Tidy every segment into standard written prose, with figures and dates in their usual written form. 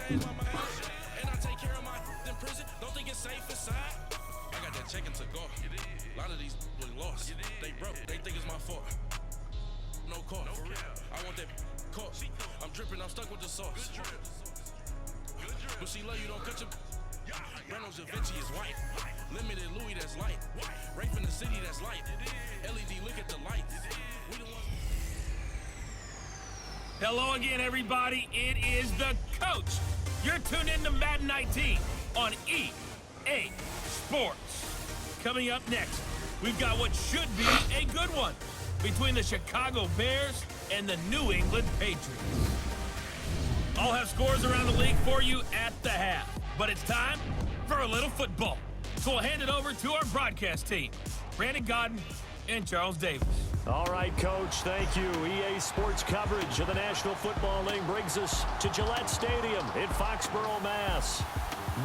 change my mind. And I take care of my in prison. Don't think it's safe inside. I got that check and took off. A lot of these really lost. They broke. They think it's my fault. No call. For real. I want that caught. I'm dripping. I'm stuck with the sauce. But she love you. Don't cut your. Reynolds Da Vinci is white. Limited Louis that's light. Rape in the city that's light. LED look at the lights. We the ones. Hello again, everybody. It is the coach. You're tuned in to Madden 19 on EA Sports. Coming up next, we've got what should be a good one between the Chicago Bears and the New England Patriots. I'll have scores around the league for you at the half, but it's time for a little football. So we'll hand it over to our broadcast team, Brandon Godden and Charles Davis. All right, Coach, thank you. EA Sports coverage of the National Football League brings us to Gillette Stadium in Foxborough, Mass.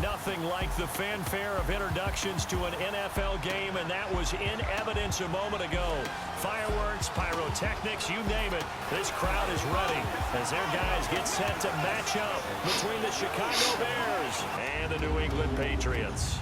Nothing like the fanfare of introductions to an NFL game, and that was in evidence a moment ago. Fireworks, pyrotechnics, you name it, this crowd is ready as their guys get set to match up between the Chicago Bears and the New England Patriots.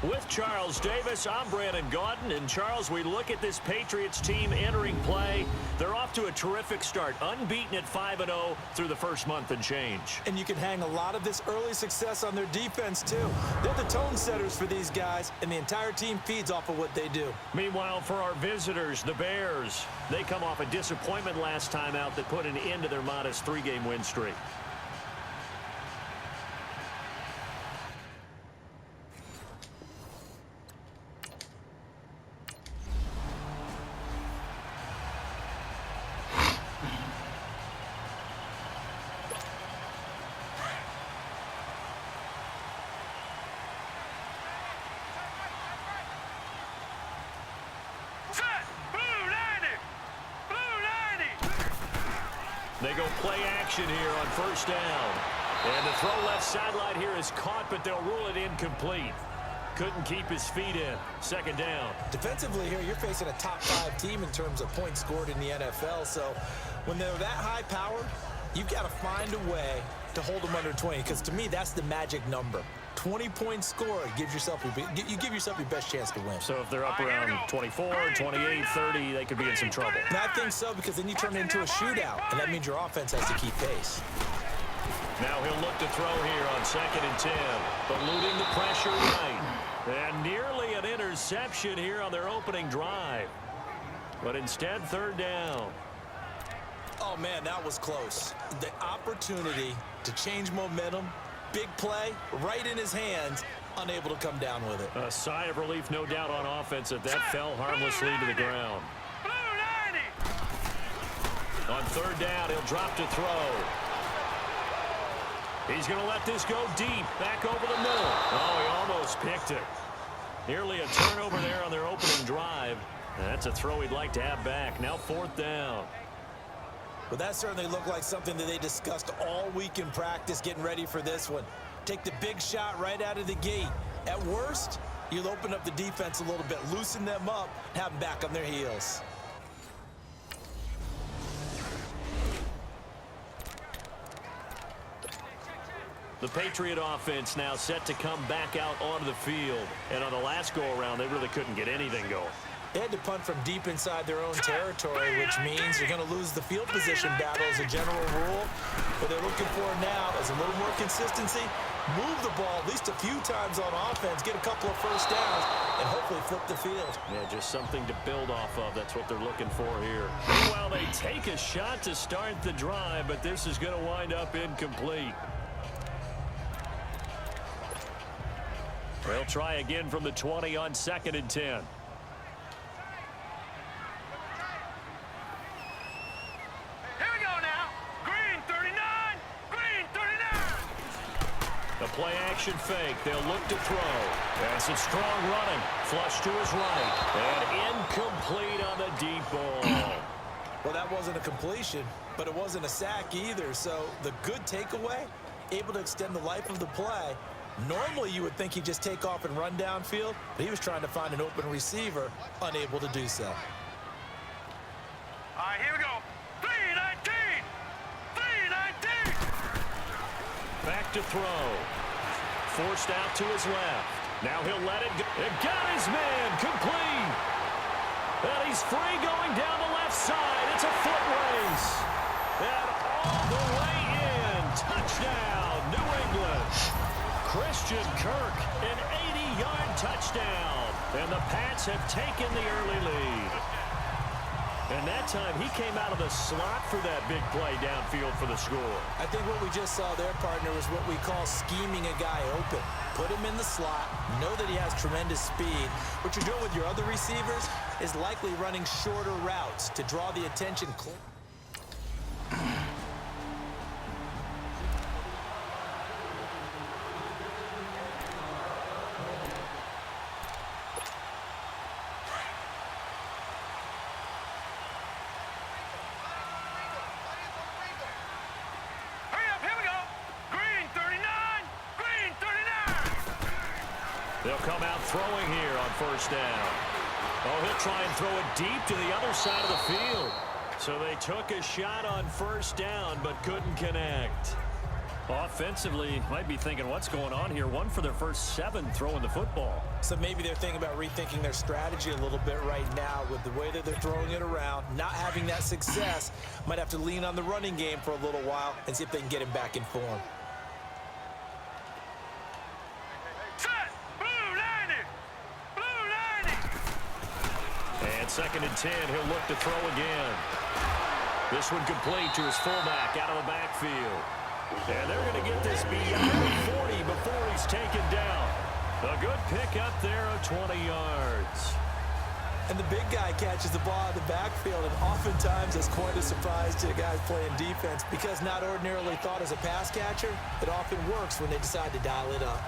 With Charles Davis, I'm Brandon Godden. And Charles, we look at this Patriots team entering play. They're off to a terrific start, unbeaten at 5-0 through the first month and change. And you can hang a lot of this early success on their defense, too. They're the tone setters for these guys, and the entire team feeds off of what they do. Meanwhile, for our visitors, the Bears, they come off a disappointment last time out that put an end to their modest 3-game win streak. They go play action here on first down. And the throw left sideline here is caught, but they'll rule it incomplete. Couldn't keep his feet in. Second down. Defensively here, you're facing a top-5 team in terms of points scored in the NFL. So when they're that high-powered, you've got to find a way to hold them under 20. Because to me, that's the magic number. 20-point score gives yourself you give yourself your best chance to win. So if they're up around 24, 28, 30, they could be in some trouble. And I think so, because then you turn it into a shootout, and that means your offense has to keep pace. Now he'll look to throw here on 2nd and 10, eluding the pressure right. And nearly an interception here on their opening drive. But instead, 3rd down. Oh, man, that was close. The opportunity to change momentum, big play, right in his hands, unable to come down with it. A sigh of relief, no doubt, on offense that fell harmlessly to the ground. On 3rd down, he'll drop to throw. He's going to let this go deep, back over the middle. Oh, he almost picked it. Nearly a turnover there on their opening drive. That's a throw he'd like to have back. Now 4th down. Well, that certainly looked like something that they discussed all week in practice, getting ready for this one. Take the big shot right out of the gate. At worst, you'll open up the defense a little bit, loosen them up, have them back on their heels. The Patriot offense now set to come back out onto the field. And on the last go-around, they really couldn't get anything going. They had to punt from deep inside their own territory, which means you're going to lose the field position battle as a general rule. What they're looking for now is a little more consistency, move the ball at least a few times on offense, get a couple of first downs, and hopefully flip the field. Yeah, just something to build off of. That's what they're looking for here. Meanwhile, they take a shot to start the drive, but this is going to wind up incomplete. They'll try again from the 20 on 2nd and 10. Here we go now. Green 39. Green 39. The play action fake. They'll look to throw. And some strong running. Flush to his right. And incomplete on the deep ball. Well, that wasn't a completion, but it wasn't a sack either. So the good takeaway, able to extend the life of the play. Normally, you would think he'd just take off and run downfield, but he was trying to find an open receiver, unable to do so. All right, here we go. 319. 319. to throw. Forced out to his left. Now he'll let it go. It got his man complete. And he's free going down the left side. It's a foot race. And all the way in. Touchdown, New England. Christian Kirk, an 80-yard touchdown. And the Pats have taken the early lead. And that time, he came out of the slot for that big play downfield for the score. I think what we just saw there, partner, was what we call scheming a guy open. Put him in the slot, know that he has tremendous speed. What you're doing with your other receivers is likely running shorter routes to draw the attention. They'll come out throwing here on first down. Oh, he'll try and throw it deep to the other side of the field. So they took a shot on first down but couldn't connect. Offensively, might be thinking, what's going on here? One for their first 7 throwing the football. So maybe they're thinking about rethinking their strategy a little bit right now with the way that they're throwing it around. Not having that success, might have to lean on the running game for a little while and see if they can get him back in form. And 2nd and 10, he'll look to throw again. This one complete to his fullback out of the backfield. And they're going to get this beyond the 40 before he's taken down. A good pickup there of 20 yards. And the big guy catches the ball in the backfield, and oftentimes it's quite a surprise to the guys playing defense because not ordinarily thought as a pass catcher, it often works when they decide to dial it up.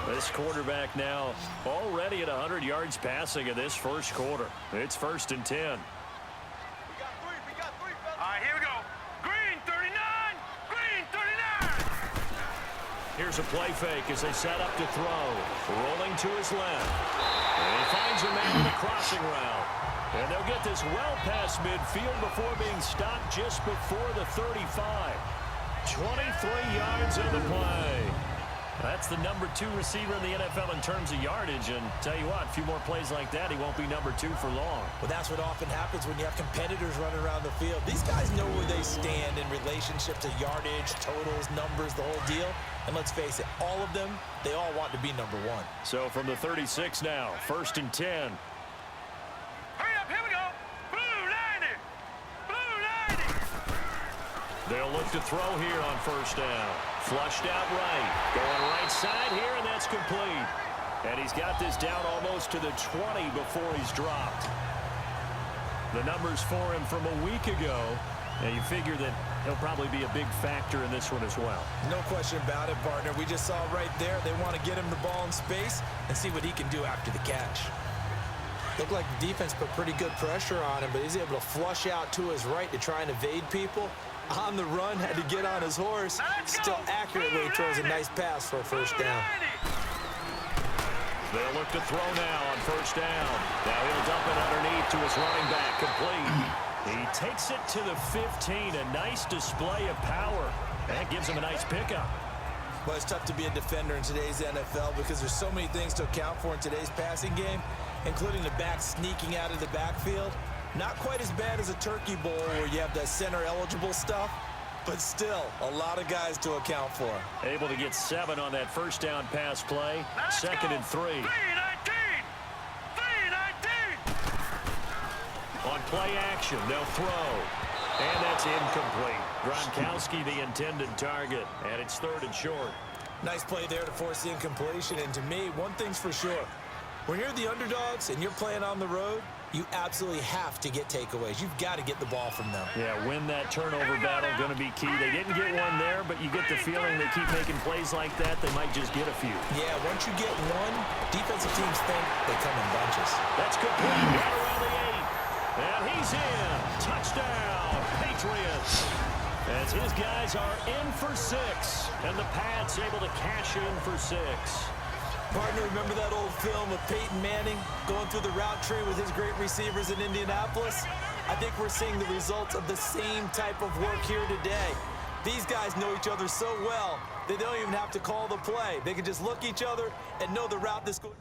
This quarterback now already at 100 yards passing in this first quarter. It's 1st and 10. We got three, fellas. All right, here we go. Green 39, green 39. Here's a play fake as they set up to throw. Rolling to his left. And he finds a man in the crossing route. And they'll get this well past midfield before being stopped just before the 35. 23 yards on the play. That's the number 2 receiver in the NFL in terms of yardage. And tell you what, a few more plays like that, he won't be number 2 for long. Well, that's what often happens when you have competitors running around the field. These guys know where they stand in relationship to yardage, totals, numbers, the whole deal. And let's face it, all of them, they all want to be number 1. So from the 36 now, 1st and 10. Hurry up, here we go. Blue 90, blue 90. They'll look to throw here on first down. Flushed out right. Going right side here, and that's complete. And he's got this down almost to the 20 before he's dropped. The numbers for him from a week ago, and you figure that he'll probably be a big factor in this one as well. No question about it, partner. We just saw right there. They want to get him the ball in space and see what he can do after the catch. Looked like the defense put pretty good pressure on him, but he's able to flush out to his right to try and evade people. On the run, had to get on his horse. Still accurately throws a nice pass for a first down. They'll look to throw now on first down. Now he'll dump it underneath to his running back, complete. He takes it to the 15, a nice display of power. That gives him a nice pickup. Well, it's tough to be a defender in today's NFL because there's so many things to account for in today's passing game, including the back sneaking out of the backfield. Not quite as bad as a turkey bowl where you have that center-eligible stuff, but still a lot of guys to account for. Able to get 7 on that first down pass play. 2nd and 3. 319, 319. On play action, they'll throw. And that's incomplete. Gronkowski the intended target, and it's 3rd and short. Nice play there to force the incompletion, and to me, one thing's for sure. When you're the underdogs and you're playing on the road, you absolutely have to get takeaways. You've got to get the ball from them. Yeah, win that turnover battle, going to be key. They didn't get one there, but you get the feeling they keep making plays like that, they might just get a few. Yeah, once you get one, defensive teams think they come in bunches. That's complete, right around the 8. And he's in. Touchdown, Patriots. As his guys are in for 6, and the Pats able to cash in for 6. Partner, remember that old film of Peyton Manning going through the route tree with his great receivers in Indianapolis? I think we're seeing the results of the same type of work here today. These guys know each other so well, they don't even have to call the play. They can just look each other and know the route that's going.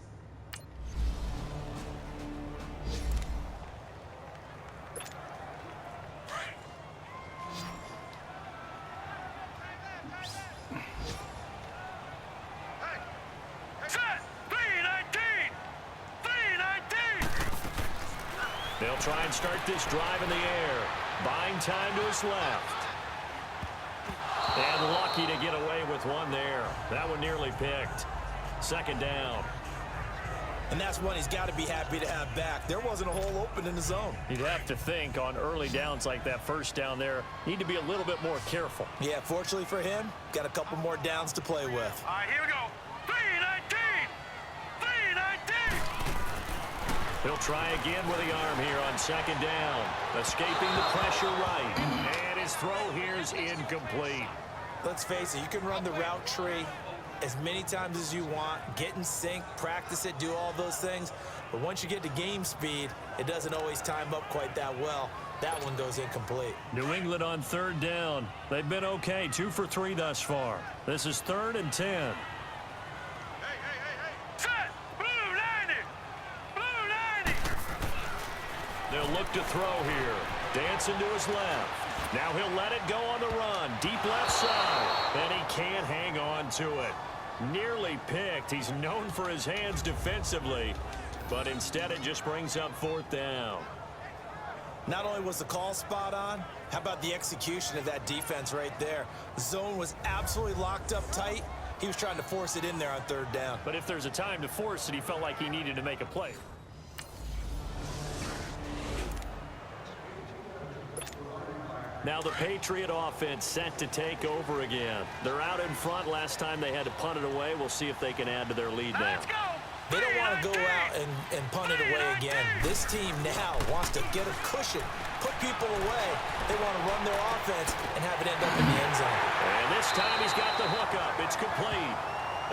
They'll try and start this drive in the air. Buying time to his left. And lucky to get away with one there. That one nearly picked. Second down. And that's one he's got to be happy to have back. There wasn't a hole open in the zone. You'd have to think on early downs like that first down there, need to be a little bit more careful. Yeah, fortunately for him, got a couple more downs to play with. All right, here we go. 3-19. 3-19. He'll try again with the arm here on second down. Escaping the pressure right. And his throw here is incomplete. Let's face it, you can run the route tree as many times as you want, get in sync, practice it, do all those things. But once you get to game speed, it doesn't always time up quite that well. That one goes incomplete. New England on third down. They've been okay, 2 for 3 thus far. This is 3rd and 10. Set. Blue 90. Blue 90. They'll look to throw here. Dancing to his left. Now he'll let it go on the run. Deep left side. And he can't hang on to it. Nearly picked. He's known for his hands defensively. But instead it just brings up 4th down. Not only was the call spot on, how about the execution of that defense right there? The zone was absolutely locked up tight. He was trying to force it in there on 3rd down. But if there's a time to force it, he felt like he needed to make a play. Now the Patriot offense set to take over again. They're out in front. Last time they had to punt it away. We'll see if they can add to their lead now. Let's go. They don't want to go out and punt it away again. This team now wants to get a cushion, put people away. They want to run their offense and have it end up in the end zone. And this time he's got the hookup. It's complete.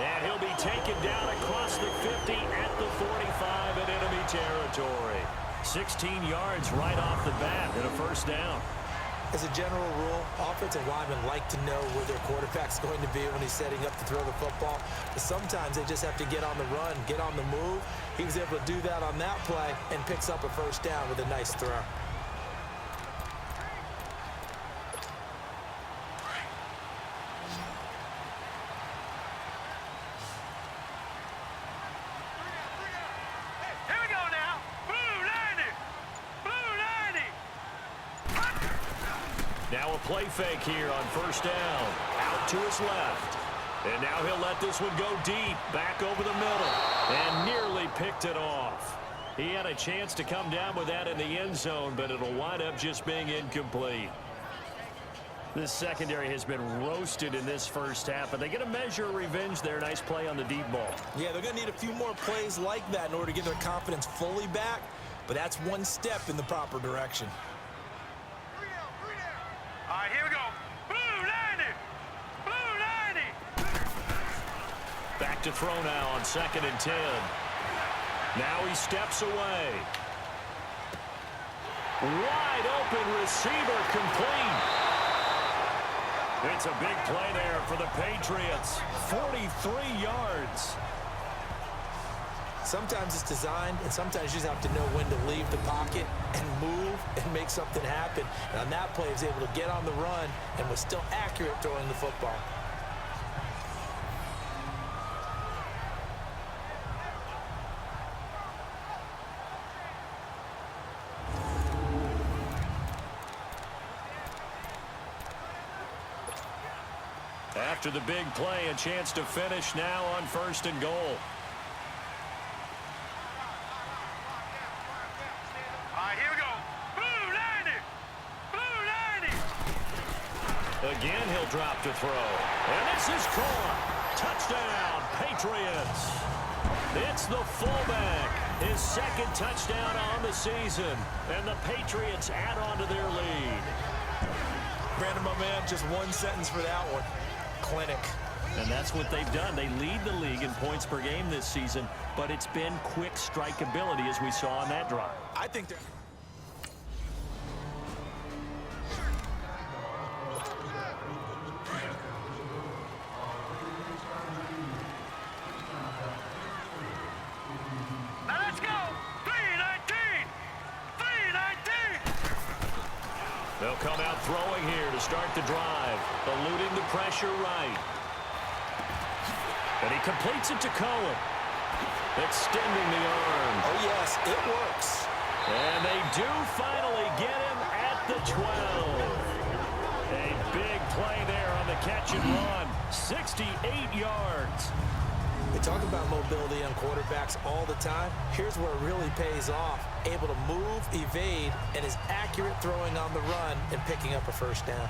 And he'll be taken down across the 50 at the 45 in enemy territory. 16 yards right off the bat and a first down. As a general rule, offensive linemen like to know where their quarterback's going to be when he's setting up to throw the football. But sometimes they just have to get on the run, get on the move. He was able to do that on that play and picks up a first down with a nice throw. Here we go now. Blue 90. Blue 90. Now a play fake here on first down. Out to his left. And now he'll let this one go deep. Back over the middle. And nearly picked it off. He had a chance to come down with that in the end zone, but it'll wind up just being incomplete. This secondary has been roasted in this first half, but they get a measure of revenge there. Nice play on the deep ball. Yeah, they're going to need a few more plays like that in order to get their confidence fully back. But that's one step in the proper direction. All right, here we go. Blue 90. Blue 90. Back to throw now on 2nd and 10. Now he steps away. Wide open receiver complete. It's a big play there for the Patriots. 43 yards. Sometimes it's designed, and sometimes you just have to know when to leave the pocket and move and make something happen. And on that play, he was able to get on the run and was still accurate throwing the football. After the big play, a chance to finish now on 1st and goal. All right, here we go. Blue 90. Blue 90. Again, he'll drop to throw. And this is caught. Touchdown, Patriots. It's the fullback. His 2nd touchdown on the season. And the Patriots add on to their lead. Brandon, my man, just one sentence for that one. Clinic. And that's what they've done. They lead the league in points per game this season, but it's been quick strike ability as we saw on that drive. I think they're... Now let's go. 319. 319. They'll come out throwing here to start the drive, eluding the pressure right. And he completes it to Cohen, extending the arm. Oh, yes, it works. And they do finally get him at the 12. A big play there on the catch and run, 68 yards. We talk about mobility on quarterbacks all the time. Here's where it really pays off. Able to move, evade, and is accurate throwing on the run and picking up a first down.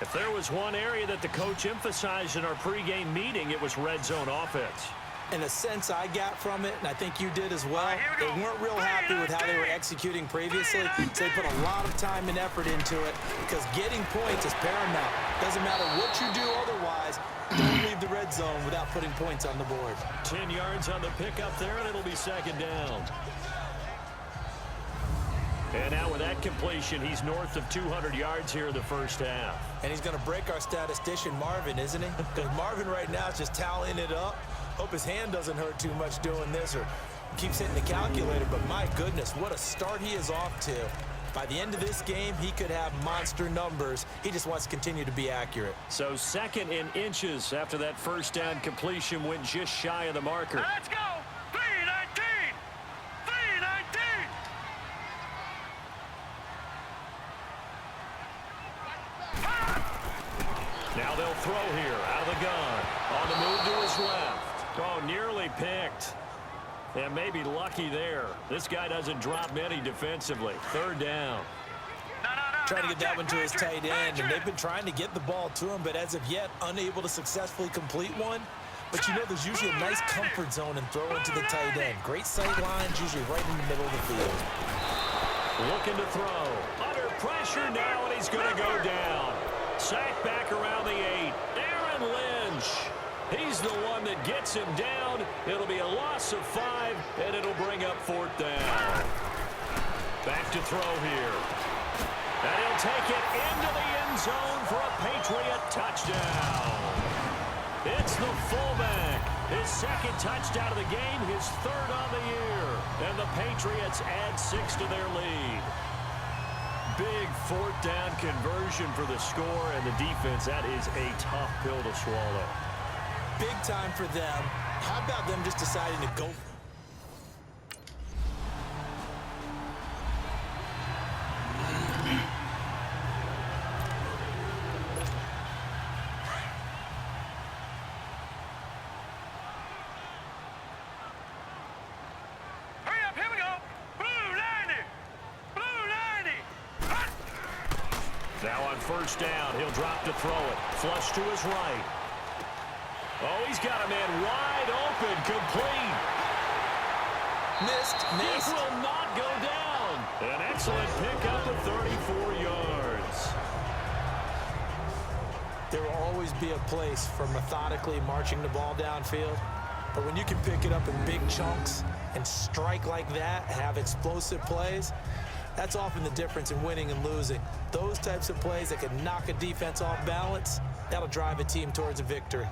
If there was one area that the coach emphasized in our pregame meeting, it was red zone offense. And the sense I got from it, and I think you did as well, they weren't real happy with how they were executing previously, so they put a lot of time and effort into it because getting points is paramount. Doesn't matter what you do otherwise, don't leave the red zone without putting points on the board. 10 yards on the pickup there, and it'll be second down. And now with that completion, he's north of 200 yards here in the first half. And he's going to break our statistician, Marvin, isn't he? Because Marvin right now is just tallying it up. Hope his hand doesn't hurt too much doing this or keeps hitting the calculator. But my goodness, what a start he is off to. By the end of this game, he could have monster numbers. He just wants to continue to be accurate. So second in inches after that first down completion went just shy of the marker. Let's go. 319. 319. Now they'll throw here out of the gun. On the move to his left. Oh, nearly picked. And maybe lucky there. This guy doesn't drop many defensively. Third down. Trying to get that one to his tight end, and they've been trying to get the ball to him, but as of yet, unable to successfully complete one. But you know there's usually a nice comfort zone in throwing to the tight end. Great sight lines, usually right in the middle of the field. Looking to throw. Under pressure now, and he's going to go down. Sacked back around the 8. Aaron Lynch. He's the one that gets him down. It'll be a loss of 5, and it'll bring up fourth down. Back to throw here. And he'll take it into the end zone for a Patriot touchdown. It's the fullback. His second touchdown of the game, his third on the year. And the Patriots add 6 to their lead. Big fourth down conversion for the score, and the defense, that is a tough pill to swallow. Big time for them. How about them just deciding to go? Hurry up, here we go. Blue 90. Blue 90. Hut. Now on first down, he'll drop to throw it. Flush to his right. Oh, he's got a man wide open, complete. Missed. He will not go down. An excellent pickup of 34 yards. There will always be a place for methodically marching the ball downfield. But when you can pick it up in big chunks and strike like that, have explosive plays, that's often the difference in winning and losing. Those types of plays that can knock a defense off balance, that'll drive a team towards a victory.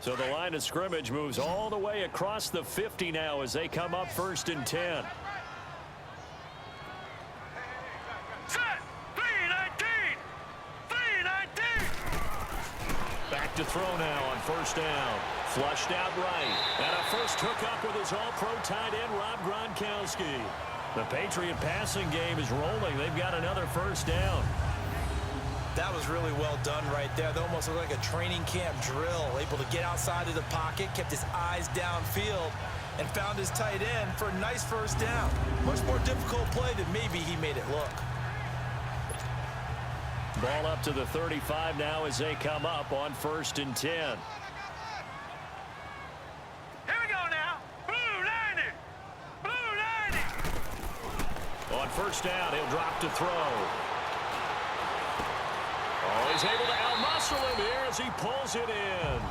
So the line of scrimmage moves all the way across the 50 now as they come up first and 10. Set. 319. 319. Back to throw now on first down. Flushed out right. And a first hookup with his all-pro tight end, Rob Gronkowski. The Patriot passing game is rolling. They've got another first down. That was really well done right there. That almost looked like a training camp drill. Able to get outside of the pocket, kept his eyes downfield, and found his tight end for a nice first down. Much more difficult play than maybe he made it look. Ball up to the 35 now as they come up on 1st and 10. Here we go now. Blue 90. Blue 90. On 1st down, he'll drop to throw. Oh, he's able to outmuscle him here as he pulls it in.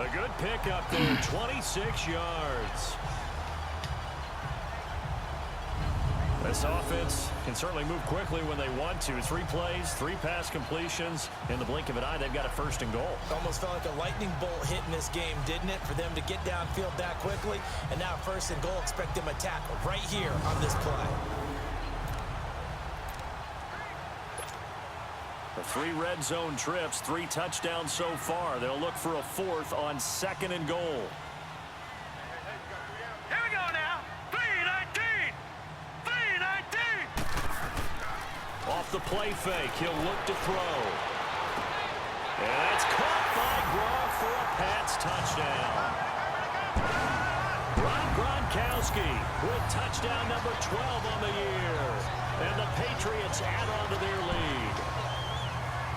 A good pickup there, 26 yards. This offense can certainly move quickly when they want to. 3 plays, 3 pass completions. In the blink of an eye, they've got a 1st and goal. Almost felt like a lightning bolt hit in this game, didn't it? For them to get downfield that quickly. And now 1st and goal, expect them to tackle right here on this play. The 3 red zone trips, 3 touchdowns so far. They'll look for a 4th on 2nd and goal. Here we go now. 319. 319. Off the play fake, he'll look to throw. And that's caught by Gronk for a Pats touchdown. Rob Gronkowski with touchdown number 12 on the year. And the Patriots add on to their lead.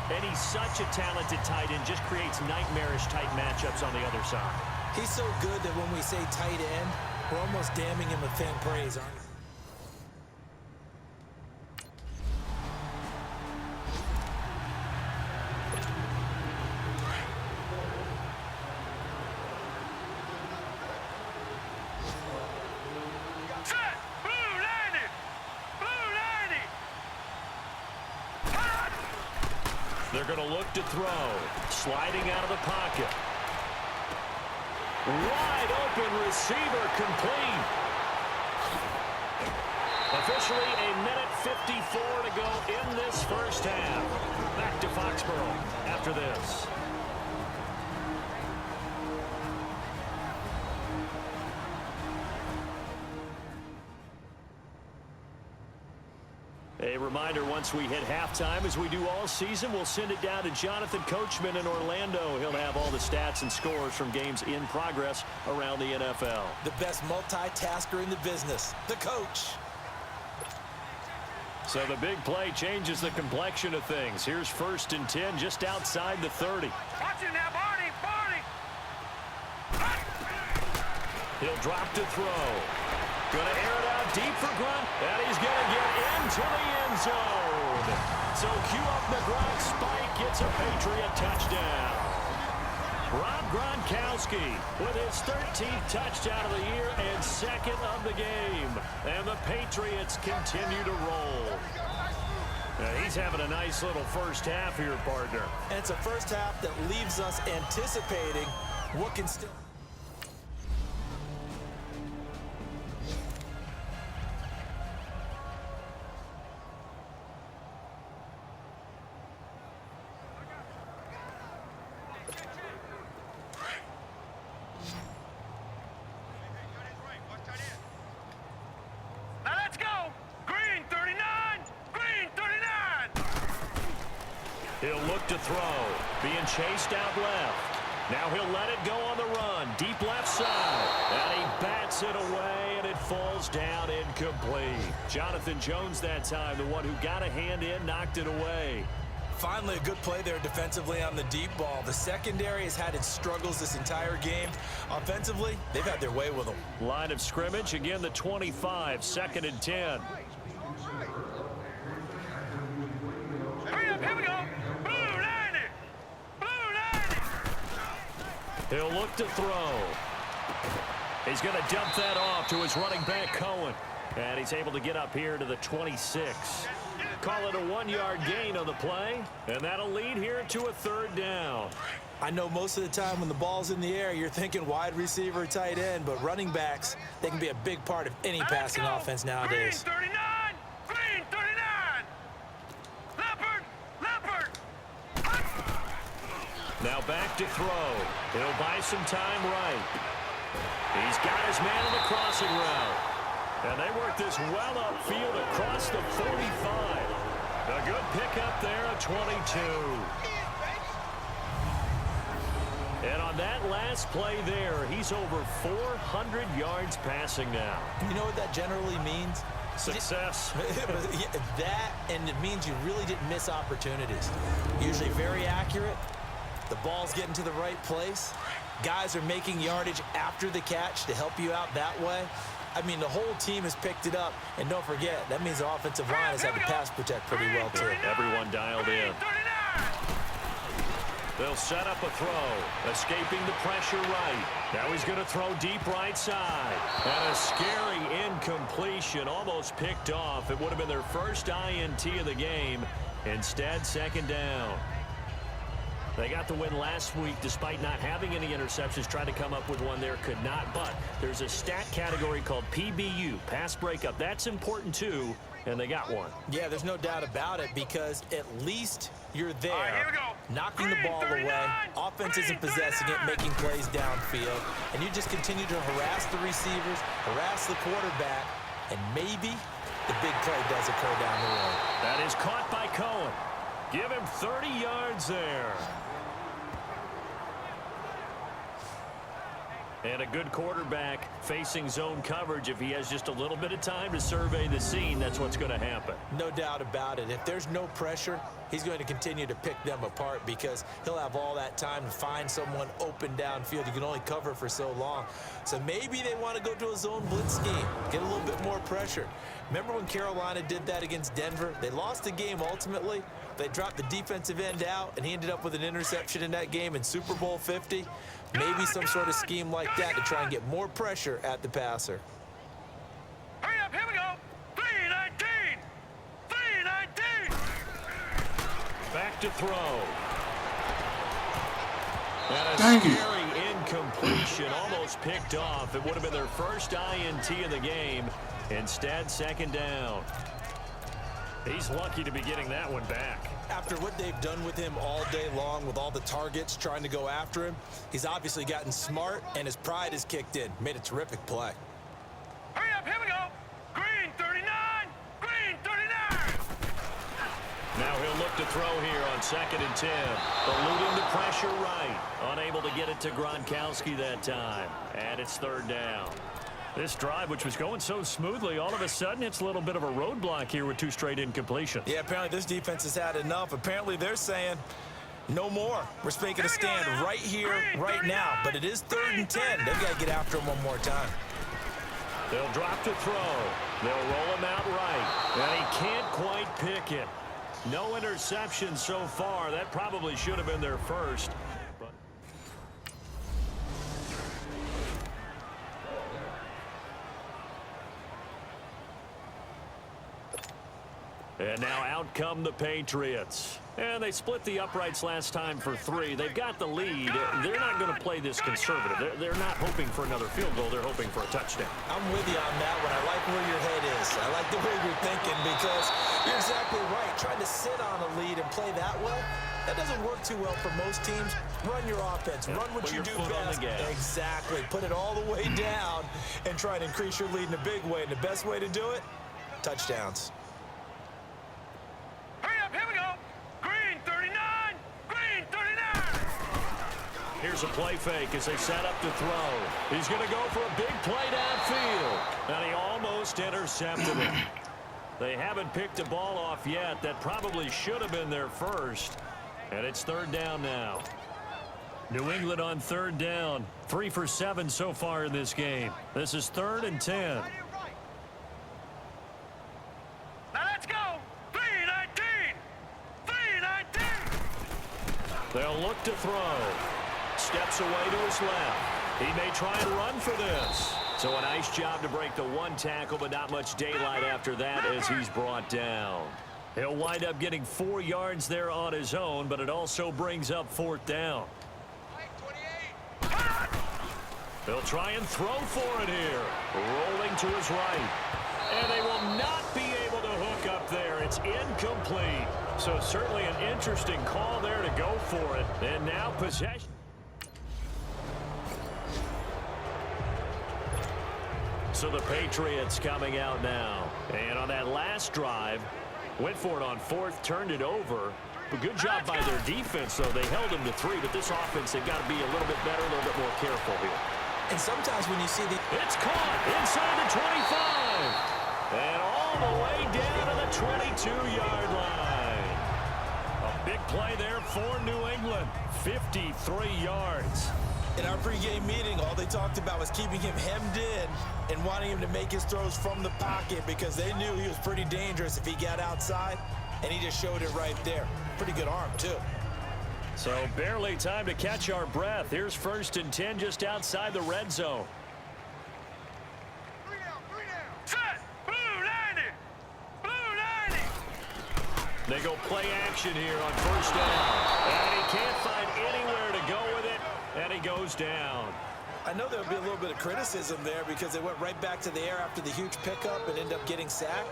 And he's such a talented tight end, just creates nightmarish-type matchups on the other side. He's so good that when we say tight end, we're almost damning him with faint praise, aren't we? Set. Blue 90. Blue 90. They're going to look to throw. Sliding out of the pocket. Wide open receiver complete. Officially a minute 54 to go in this first half. Back to Foxborough after this. A reminder, once we hit halftime, as we do all season, we'll send it down to Jonathan Coachman in Orlando. He'll have all the stats and scores from games in progress around the NFL. The best multitasker in the business, the coach. So the big play changes the complexion of things. Here's 1st and 10 just outside the 30. Watch it now, Barney. Barney. He'll drop to throw. Going to air it out deep for Grunt, and he's going to get into the end zone. So cue up the Grunt spike, gets a Patriot touchdown. Rob Gronkowski with his 13th touchdown of the year and 2nd of the game. And the Patriots continue to roll. Now, he's having a nice little first half here, partner. And it's a first half that leaves us anticipating what can still... Now let's go. Green 39. Green 39. He'll look to throw. Being chased out left. Now he'll let it go on the run. Deep left side. And he bats it away, and it falls down incomplete. Jonathan Jones that time, the one who got a hand in, knocked it away. Finally, a good play there defensively on the deep ball. The secondary has had its struggles this entire game. Offensively, they've had their way with them. Line of scrimmage, again the 25, 2nd and 10. Hurry up, here we go. Blue 90. Blue 90. He'll look to throw. He's going to dump that off to his running back, Cohen. And he's able to get up here to the 26. Call it a 1-yard gain on the play, and that'll lead here to a 3rd down. I know most of the time when the ball's in the air, you're thinking wide receiver, tight end, but running backs, they can be a big part of any passing offense nowadays. Green 39. Green 39. Leopard. Leopard. Now back to throw. He'll buy some time right. He's got his man on the crossing route. And they work this well upfield across the 45. A good pickup there at 22. And on that last play there, he's over 400 yards passing now. You know what that generally means? Success. That, and it means you really didn't miss opportunities. Usually very accurate. The ball's getting to the right place. Guys are making yardage after the catch to help you out that way. I mean, the whole team has picked it up. And don't forget, that means the offensive line has had to pass protect pretty well, too. Everyone dialed in. They'll set up a throw, escaping the pressure right. Now he's going to throw deep right side. And a scary incompletion, almost picked off. It would have been their first INT of the game. Instead, second down. They got the win last week despite not having any interceptions. Tried to come up with one there, could not. But there's a stat category called PBU, pass breakup. That's important too, and they got one. Yeah, there's no doubt about it because at least you're there, here we go. knocking the ball away. Offense isn't possessing it, making plays downfield. And you just continue to harass the receivers, harass the quarterback, and maybe the big play does occur down the road. That is caught by Cohen. Give him 30 yards there. And a good quarterback facing zone coverage. If he has just a little bit of time to survey the scene, that's what's going to happen. No doubt about it. If there's no pressure, he's going to continue to pick them apart because he'll have all that time to find someone open downfield. You can only cover for so long. So maybe they want to go to a zone blitz scheme, get a little bit more pressure. Remember when Carolina did that against Denver? They lost the game ultimately. They dropped the defensive end out, and he ended up with an interception in that game in Super Bowl 50. Maybe some sort of scheme like that to try and get more pressure at the passer. Hurry up, here we go. 3-19. 3-19. Back to throw. And a scary incompletion, almost picked off. It would have been their first INT of the game. Instead, second down. He's lucky to be getting that one back. After what they've done with him all day long with all the targets trying to go after him, he's obviously gotten smart and his pride has kicked in. Made a terrific play. Hurry up, here we go. Green 39. Green 39. Now he'll look to throw here on 2nd and 10. Eluding the pressure right. Unable to get it to Gronkowski that time. And it's third down. This drive, which was going so smoothly, all of a sudden it's a little bit of a roadblock here with 2 straight incompletions. Yeah, apparently this defense has had enough. Apparently they're saying no more. We're making a stand right here, right now. But it is 3rd and 10. They've got to get after him one more time. They'll drop to throw. They'll roll him out right. And he can't quite pick it. No interception so far. That probably should have been their first. And now out come the Patriots. And they split the uprights last time for 3. They've got the lead. They're not going to play this conservative. They're not hoping for another field goal. They're hoping for a touchdown. I'm with you on that one. I like where your head is. I like the way you're thinking because you're exactly right. Trying to sit on a lead and play that way, that doesn't work too well for most teams. Run your offense. Run what you do best. Exactly. Put it all the way down and try and increase your lead in a big way. And the best way to do it, touchdowns. Hurry up, here we go. Green 39. Green 39. Here's a play fake as they set up to throw. He's going to go for a big play downfield. And he almost intercepted it. They haven't picked a ball off yet. That probably should have been their first. And it's third down now. New England on third down. 3 for 7 so far in this game. This is 3rd and 10. Now let's go. 3-19. 3-19. They'll look to throw. Steps away to his left. He may try and run for this. So a nice job to break the 1 tackle, but not much daylight after that as he's brought down. He'll wind up getting 4 yards there on his own, but it also brings up 4th down. They'll try and throw for it here. Rolling to his right. And they will not be able to hook up there. It's incomplete. So certainly an interesting call there to go for it. And now possession. So the Patriots coming out now. And on that last drive, went for it on fourth, turned it over. But good job by their defense, though. They held them to 3, but this offense, they've got to be a little bit better, a little bit more careful here. And sometimes when you see the... It's caught inside the 25. And all the way down to the 22-yard line. A big play there for New England. 53 yards. In our pregame meeting, all they talked about was keeping him hemmed in and wanting him to make his throws from the pocket because they knew he was pretty dangerous if he got outside, and he just showed it right there. Pretty good arm, too. So barely time to catch our breath. Here's 1st and 10 just outside the red zone. Set! Blue 90! Blue 90! They go play action here on 1st down. And he can't find anywhere to go with it, and he goes down. I know there would be a little bit of criticism there because they went right back to the air after the huge pickup and ended up getting sacked.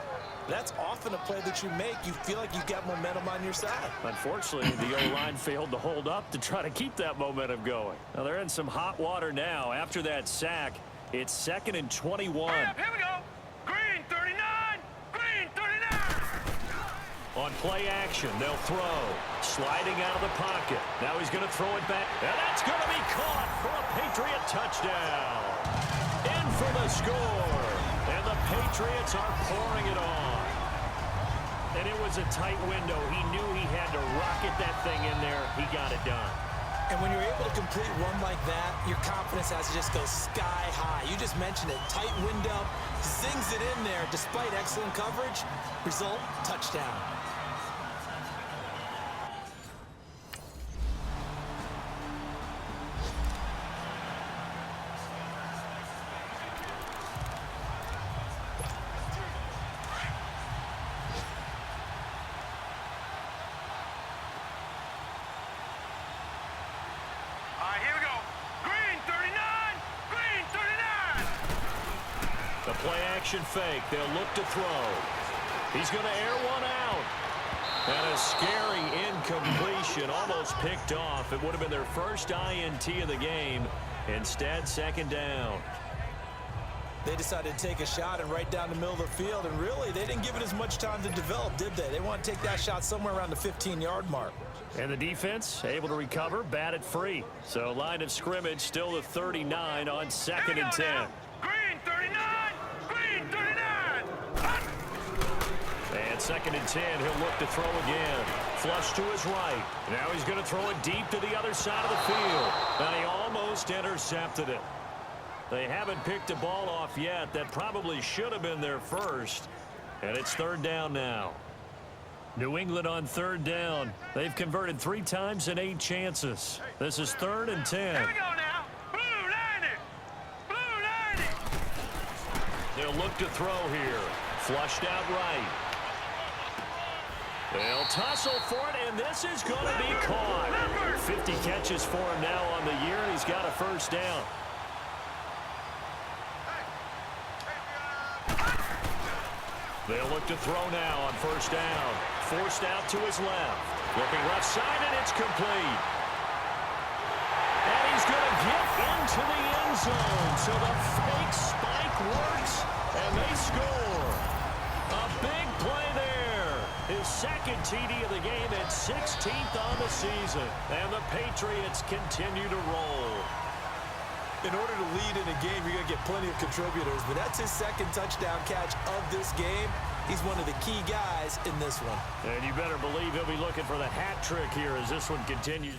That's often a play that you make. You feel like you've got momentum on your side. Unfortunately, the O-line failed to hold up to try to keep that momentum going. Now, they're in some hot water now. After that sack, it's 2nd and 21. Here we go. Green 39! Green 39! On play action, they'll throw. Sliding out of the pocket. Now he's going to throw it back. And that's going to be caught for a Patriot touchdown. In for the score. And the Patriots are pouring it on. And it was a tight window. He knew he had to rocket that thing in there. He got it done. And when you're able to complete one like that, your confidence has to just go sky high. You just mentioned it. Tight window, zings it in there despite excellent coverage. Result, touchdown. Here we go. Green 39! Green 39! The play action fake. They'll look to throw. He's going to air one out. And a scary incompletion, almost picked off. It would have been their first INT of the game. Instead, 2nd down. They decided to take a shot and right down the middle of the field, and really, they didn't give it as much time to develop, did they? They want to take that shot somewhere around the 15-yard mark. And the defense able to recover, batted free. So line of scrimmage still the 39 on 2nd and 10. Green 39! Green 39! And 2nd and 10, he'll look to throw again. Flush to his right. Now he's going to throw it deep to the other side of the field. And he almost intercepted it. They haven't picked a ball off yet. That probably should have been their first. And it's 3rd down now. New England on 3rd down. They've converted 3 times in 8 chances. This is 3rd and 10. Here we go now. Blue 90! Blue 90! They'll look to throw here. Flushed out right. They'll tussle for it, and this is going to be caught. 50 catches for him now on the year, and he's got a 1st down. They'll look to throw now on 1st down. Forced out to his left. Looking left side, and it's complete. And he's going to get into the end zone. So the fake spike works, and they score. A big play there. His 2nd TD of the game at 16th on the season. And the Patriots continue to roll. In order to lead in a game, you're going to get plenty of contributors, but that's his 2nd touchdown catch of this game. He's one of the key guys in this one. And you better believe he'll be looking for the hat trick here as this one continues.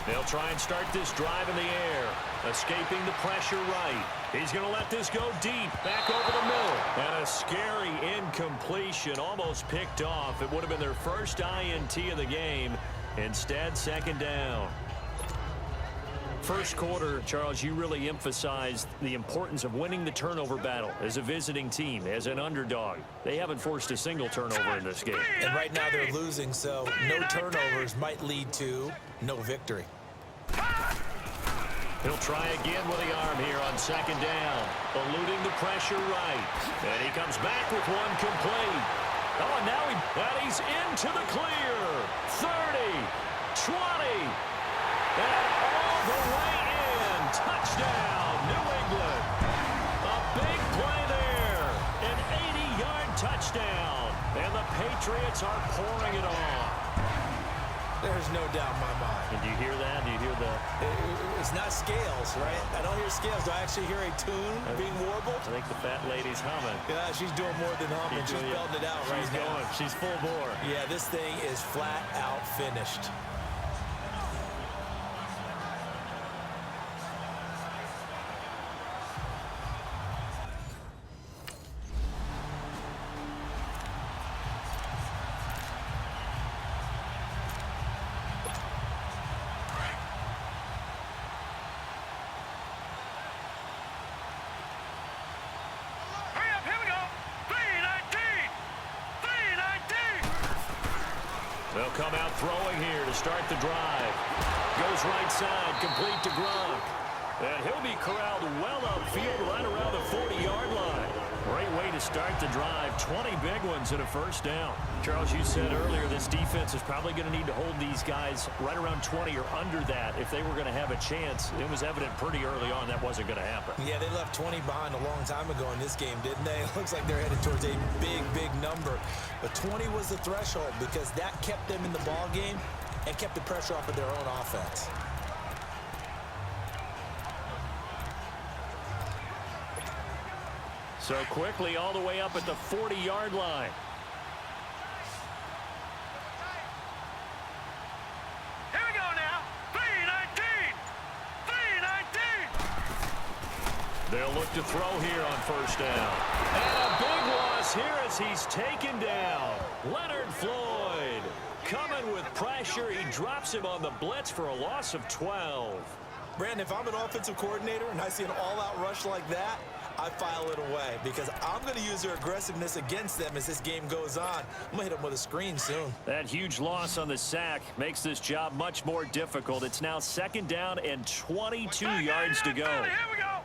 They'll try and start this drive in the air. Escaping the pressure right. He's going to let this go deep. Back over the middle. And a scary incompletion. Almost picked off. It would have been their first INT of the game. Instead, 2nd down. First quarter, Charles, you really emphasized the importance of winning the turnover battle as a visiting team, as an underdog. They haven't forced a single turnover in this game. And right now they're losing, so no turnovers might lead to no victory. He'll try again with the arm here on second down. Eluding the pressure right. And he comes back with one complete. Oh, and now he's into the clear. 30, 20, and all the way in. Touchdown, New England. A big play there. An 80-yard touchdown. And the Patriots are pouring it on. There's no doubt in my mind. And do you hear that? Do you hear the... It's not scales, right? I don't hear scales. Do I actually hear a tune being warbled? I think the fat lady's humming. Yeah, she's doing more than humming. She's belting it out right now. She's going. She's full bore. Yeah, this thing is flat out finished. They'll come out throwing here to start the drive. Goes right side, complete to Gronk. And he'll be corralled well upfield right around the 40-yard line. Great way to start the drive. 20 big ones and a first down. Charles, you said earlier this defense is probably going to need to hold these guys right around 20 or under that if they were going to have a chance. It was evident pretty early on that wasn't going to happen. Yeah, they left 20 behind a long time ago in this game, didn't they? It looks like they're headed towards a big, big number. But 20 was the threshold because that kept them in the ball game and kept the pressure off of their own offense. So quickly all the way up at the 40-yard line. Here we go now. 3-19. 3-19. They'll look to throw here on first down. And a big loss here as he's taken down. Leonard Floyd coming with pressure. He drops him on the blitz for a loss of 12. Brandon, if I'm an offensive coordinator and I see an all-out rush like that, I file it away because I'm going to use their aggressiveness against them as this game goes on. I'm going to hit them with a screen soon. That huge loss on the sack makes this job much more difficult. It's now second down and 22 yards to go. Here we go.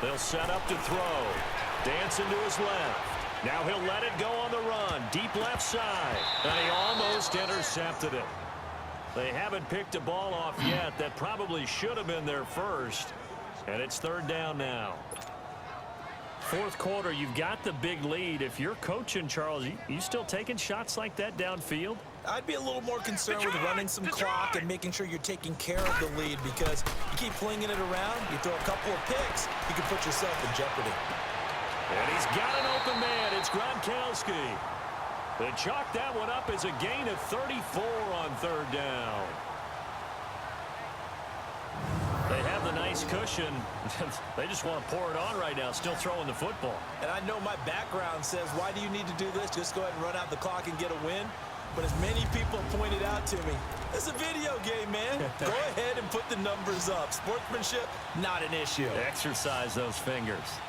They'll set up to throw. Dancing to his left. Now he'll let it go on the run. Deep left side. And he almost intercepted it. They haven't picked a ball off yet. That probably should have been their first. And it's third down now. Fourth quarter, you've got the big lead. If you're coaching, Charles, you still taking shots like that downfield? I'd be a little more concerned with running some clock and making sure you're taking care of the lead because you keep flinging it around, you throw a couple of picks, you can put yourself in jeopardy. And he's got an open man. It's Gronkowski. They chalk that one up as a gain of 34 on third down. They have the nice cushion. They just want to pour it on right now, still throwing the football. And I know my background says, why do you need to do this? Just go ahead and run out the clock and get a win. But as many people pointed out to me, it's a video game, man. Go ahead and put the numbers up. Sportsmanship, not an issue. Exercise those fingers.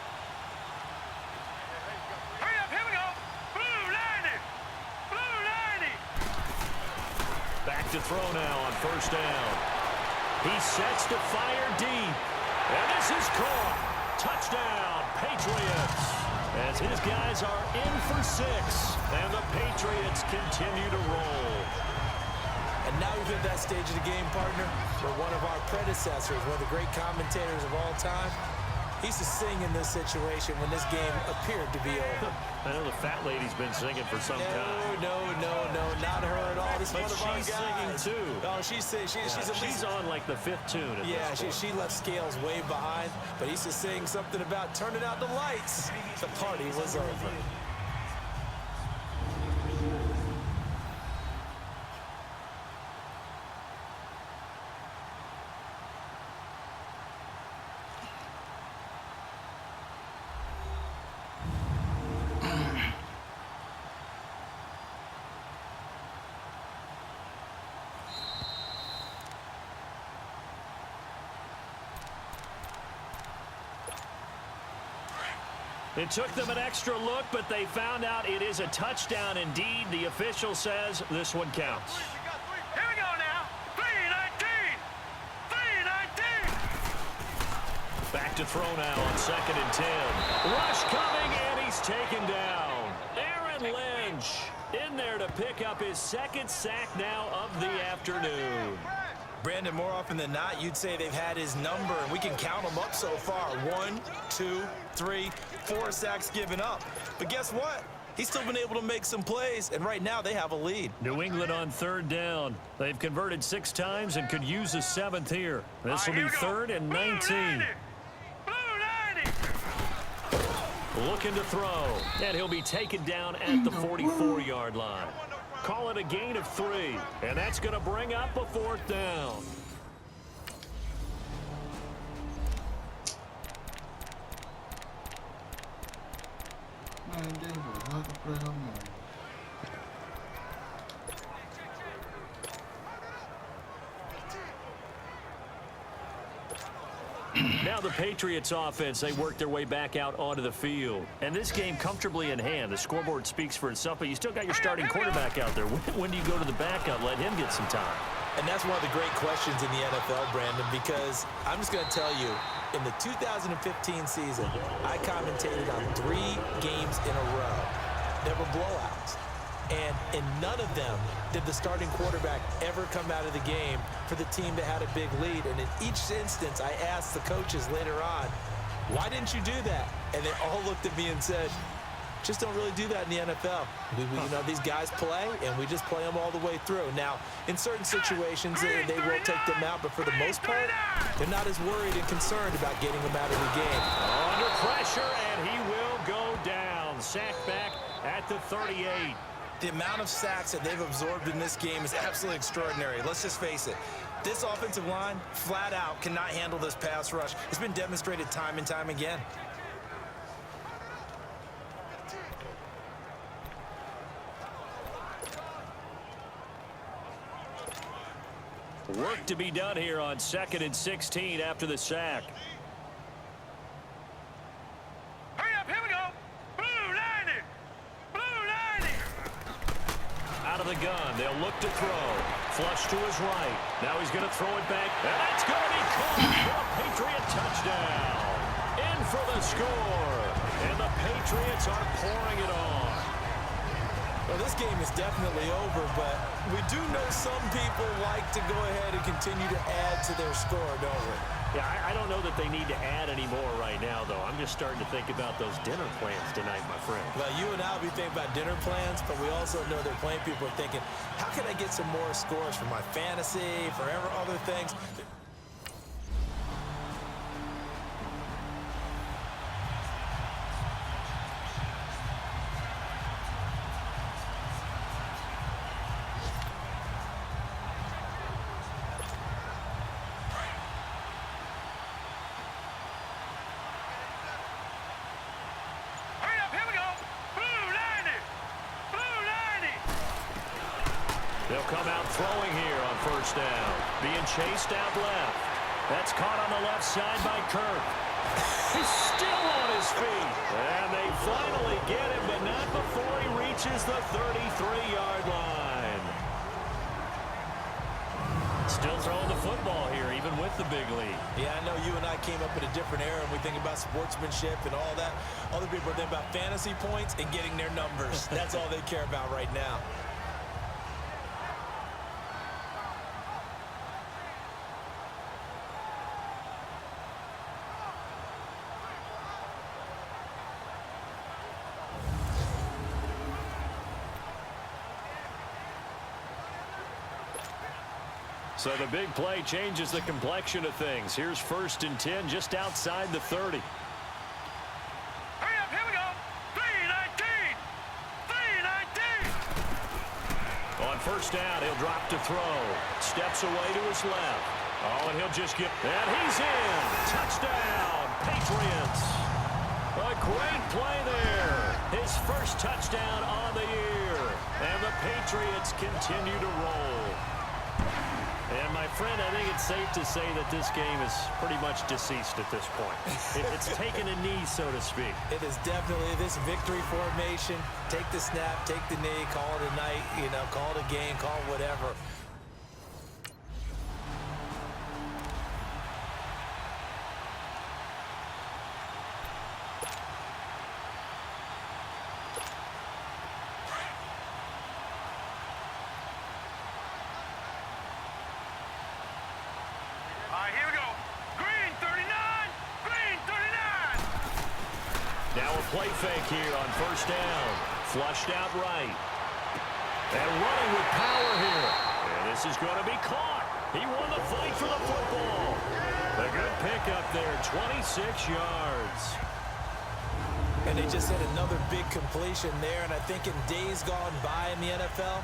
Hurry up, here we go. Blue 90. Blue 90. Back to throw now on first down. He sets to fire deep. And this is caught. Touchdown, Patriots. As his guys are in for 6. And the Patriots continue to roll. And now we've hit that stage of the game, partner, where one of our predecessors, one of the great commentators of all time, he used to sing in this situation when this game appeared to be over. I know the fat lady's been singing for some time. No, not her at all. This is But one of our she's guys. singing, too. Oh, she's She's on like the 5th tune at Yeah, this point. she left Scales way behind, but he used to sing something about turning out the lights. The party was over. It took them an extra look, but they found out it is a touchdown indeed. The official says this one counts. Here we go now. 3-19. to throw now on 2nd and 10. Rush coming, and he's taken down. Aaron Lynch in there to pick up his 2nd sack now of the afternoon. Brandon, more often than not, you'd say they've had his number, and we can count them up so far. 1, 2, 3, 4 sacks given up. But guess what? He's still been able to make some plays, and right now they have a lead. New England on 3rd down. They've converted 6 times and could use a 7th here. This will be 3rd and 19. Looking to throw, and he'll be taken down at the 44-yard line. Call it a gain of 3, and that's going to bring up a 4th down. Now the Patriots offense, they work their way back out onto the field. And this game comfortably in hand. The scoreboard speaks for itself, but you still got your starting quarterback out there. When do you go to the backup, let him get some time? And that's one of the great questions in the NFL, Brandon, because I'm just going to tell you, in the 2015 season, I commentated on 3 games in a row. There were blowouts. And in none of them did the starting quarterback ever come out of the game for the team that had a big lead. And in each instance, I asked the coaches later on, why didn't you do that? And they all looked at me and said, just don't really do that in the NFL. You know, these guys play, and we just play them all the way through. Now, in certain situations, they will take them out, but for the most part, they're not as worried and concerned about getting them out of the game. Under pressure, and he will go down. Sacked back at the 38. The amount of sacks that they've absorbed in this game is absolutely extraordinary. Let's just face it. This offensive line, flat out, cannot handle this pass rush. It's been demonstrated time and time again. Work to be done here on 2nd and 16 after the sack. Hurry up, here we go. Blue 90. Blue 90. Out of the gun, they'll look to throw. Flush to his right. Now he's going to throw it back. And that's going to be caught for a Patriot touchdown. In for the score. And the Patriots are pouring it on. Well, this game is definitely over, but we do know some people like to go ahead and continue to add to their score, don't we? Yeah, I don't know that they need to add any more right now, though. I'm just starting to think about those dinner plans tonight, my friend. Well, you and I will be thinking about dinner plans, but we also know they're playing people are thinking, how can I get some more scores for my fantasy, for other things? They'll come out throwing here on 1st down. Being chased out left. That's caught on the left side by Kirk. He's still on his feet. And they finally get him, but not before he reaches the 33-yard line. Still throwing the football here, even with the big lead. Yeah, I know you and I came up in a different era, and we think about sportsmanship and all that. Other people are thinking about fantasy points and getting their numbers. That's all they care about right now. So the big play changes the complexion of things. Here's 1st and 10 just outside the 30. Hurry up, here we go. 3-19. 3-19. On 1st down, he'll drop to throw. Steps away to his left. Oh, and he'll just get... And he's in. Touchdown, Patriots. A great play there. His first touchdown on the year. And the Patriots continue to roll. And, my friend, I think it's safe to say that this game is pretty much deceased at this point. It's taken a knee, so to speak. It is definitely this victory formation. Take the snap, take the knee, call it a night, call it a game, call it whatever. Now a play fake here on first down. Flushed out right. And running with power here. And this is going to be caught. He won the fight for the football. A good pickup there, 26 yards. And they just had another big completion there. And I think in days gone by in the NFL,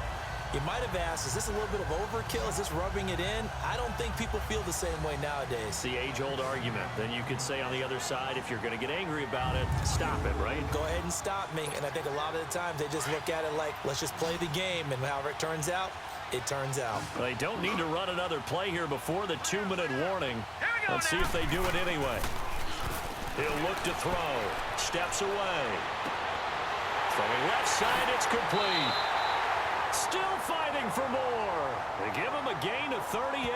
you might have asked, is this a little bit of overkill? Is this rubbing it in? I don't think people feel the same way nowadays. It's the age-old argument. Then you could say on the other side, if you're going to get angry about it, stop it, right? Go ahead and stop me. And I think a lot of the times they just look at it like, let's just play the game. And however it turns out, it turns out. They don't need to run another play here before the 2-minute warning. Let's see if they do it anyway. He'll look to throw. Steps away. Throwing left side, it's complete. Still fighting for more. They give him a gain of 38.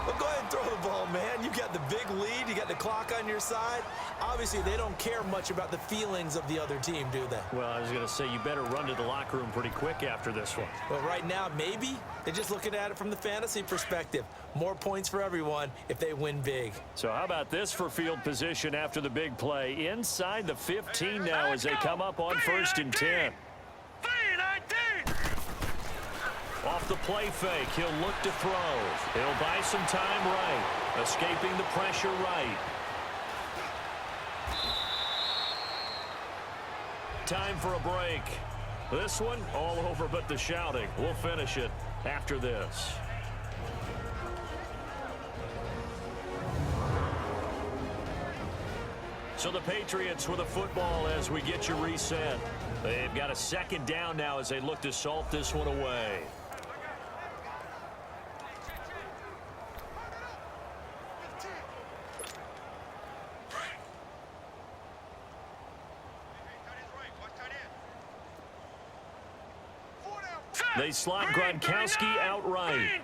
Well, go ahead and throw the ball, man. You got the big lead. You got the clock on your side. Obviously, they don't care much about the feelings of the other team, do they? Well, I was going to say you better run to the locker room pretty quick after this one. Well, right now, maybe. They're just looking at it from the fantasy perspective. More points for everyone if they win big. So how about this for field position after the big play? Inside the 15 now as they come up on 1st and 10. Off the play fake, he'll look to throw. He'll buy some time right. Escaping the pressure right. Time for a break. This one, all over but the shouting. We'll finish it after this. So the Patriots with a football as we get you reset. They've got a 2nd down now as they look to salt this one away. They slot Gronkowski outright.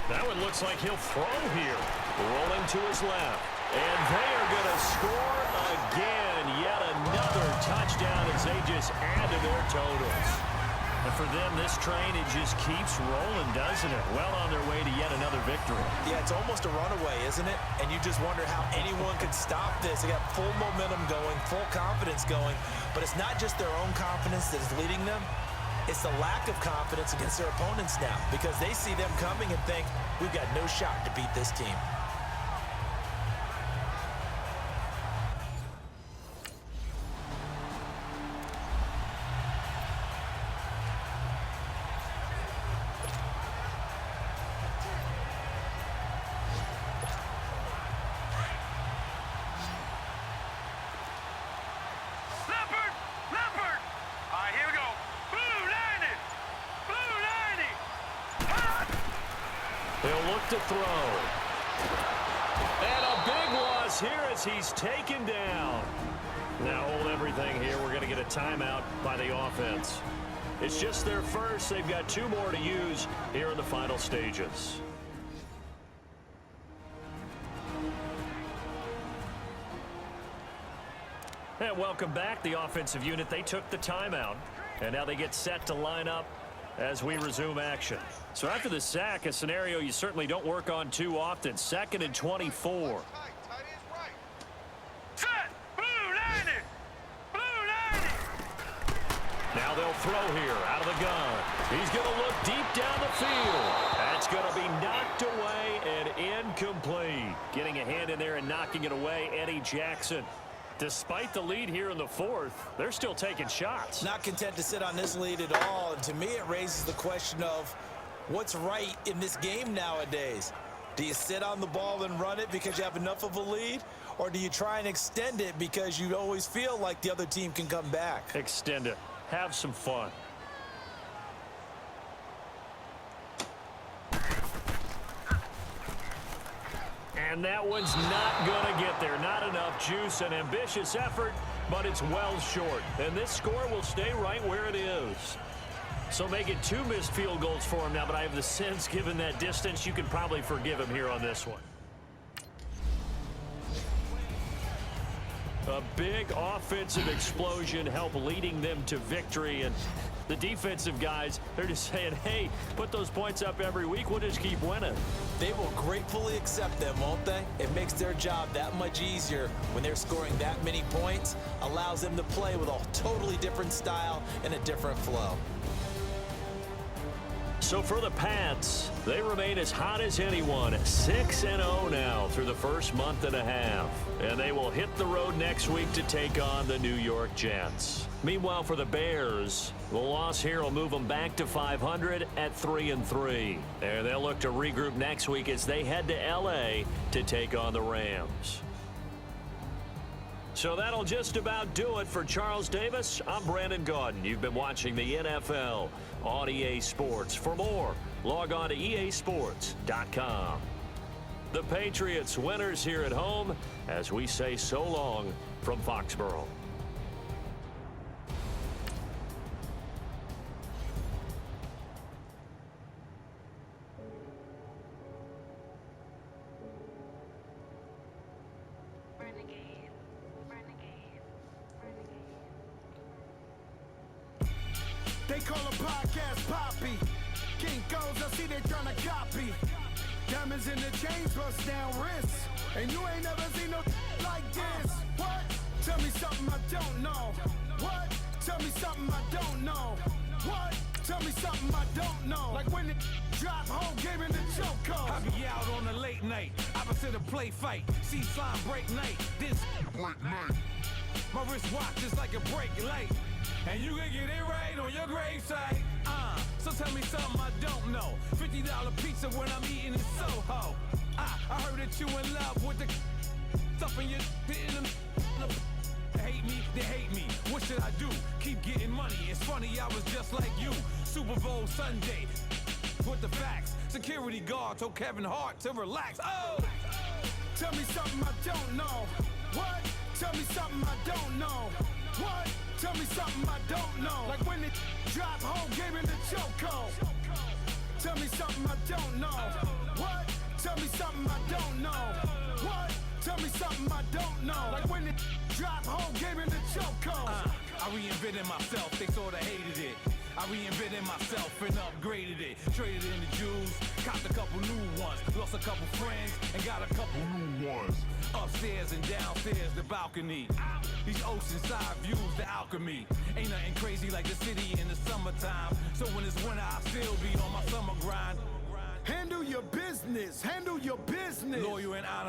That one looks like he'll throw here. Rolling to his left. And they are going to score again. Yet another touchdown as they just add to their totals. And for them, this train, it just keeps rolling, doesn't it? Well on their way to yet another victory. Yeah, it's almost a runaway, isn't it? And you just wonder how anyone could stop this. They got full momentum going, full confidence going. But it's not just their own confidence that is leading them. It's the lack of confidence against their opponents now because they see them coming and think, we've got no shot to beat this team. He'll look to throw. And a big loss here as he's taken down. Now hold everything here. We're going to get a timeout by the offense. It's just their first. They've got 2 more to use here in the final stages. And welcome back. The offensive unit, they took the timeout. And now they get set to line up as we resume action. So after the sack, a scenario you certainly don't work on too often. 2nd and 24. Set! Blue 90! Blue 90! Now they'll throw here out of the gun. He's going to look deep down the field. That's going to be knocked away and incomplete. Getting a hand in there and knocking it away, Eddie Jackson. Despite the lead here in the 4th, they're still taking shots. Not content to sit on this lead at all. And to me, it raises the question of what's right in this game nowadays. Do you sit on the ball and run it because you have enough of a lead? Or do you try and extend it because you always feel like the other team can come back? Extend it. Have some fun. And that one's not going to get there. Not enough juice. An ambitious effort, but it's well short. And this score will stay right where it is. So make it 2 missed field goals for him now, but I have the sense, given that distance, you can probably forgive him here on this one. A big offensive explosion helped leading them to victory, and the defensive guys, they're just saying, hey, put those points up every week, we'll just keep winning. They will gratefully accept them, won't they? It makes their job that much easier when they're scoring that many points, allows them to play with a totally different style and a different flow. So for the Pats, they remain as hot as anyone, 6-0 now through the first month and a half. And they will hit the road next week to take on the New York Jets. Meanwhile, for the Bears, the loss here will move them back to 500 at 3-3. And they'll look to regroup next week as they head to L.A. to take on the Rams. So that'll just about do it for Charles Davis. I'm Brandon Gaudin. You've been watching the NFL on EA Sports. For more, log on to easports.com. The Patriots winners here at home as we say so long from Foxborough. They call a podcast Poppy. King goes, I see they tryna copy. Diamonds in the chains, bust down wrists. And you ain't never seen no like this. What? Tell me something I don't know. What? Tell me something I don't know. What? Tell me something I don't know. Like when it drop home, game in the chokehold. I be out on a late night, opposite a play fight. See slime break night, this break night. My wrist watch is like a break light. And you can get it right on your gravesite. So tell me something I don't know. $50 pizza when I'm eating in Soho. I heard that you in love with the stuff in your hitting them. Hate me, they hate me. What should I do? Keep getting money. It's funny, I was just like you. Super Bowl Sunday. With the facts. Security guard told Kevin Hart to relax. Oh! Tell me something I don't know. What? Tell me something I don't know. What? Tell me something I don't know. Like when it drop home, game in the chokehold. Tell me something I don't know. What? Tell me something I don't know. What? Tell me something I don't know. Like when it drop home, game in the chokehold. I reinvented myself, they sorta hated it. I reinvented myself and upgraded it. Traded in the Jews, copped a couple new ones. Lost a couple friends and got a couple new ones. Upstairs and downstairs, the balcony. These oceanside views, the alchemy. Ain't nothing crazy like the city in the summertime. So when it's winter, I still be on my summer grind. Handle your business, handle your business. Loyal and honest.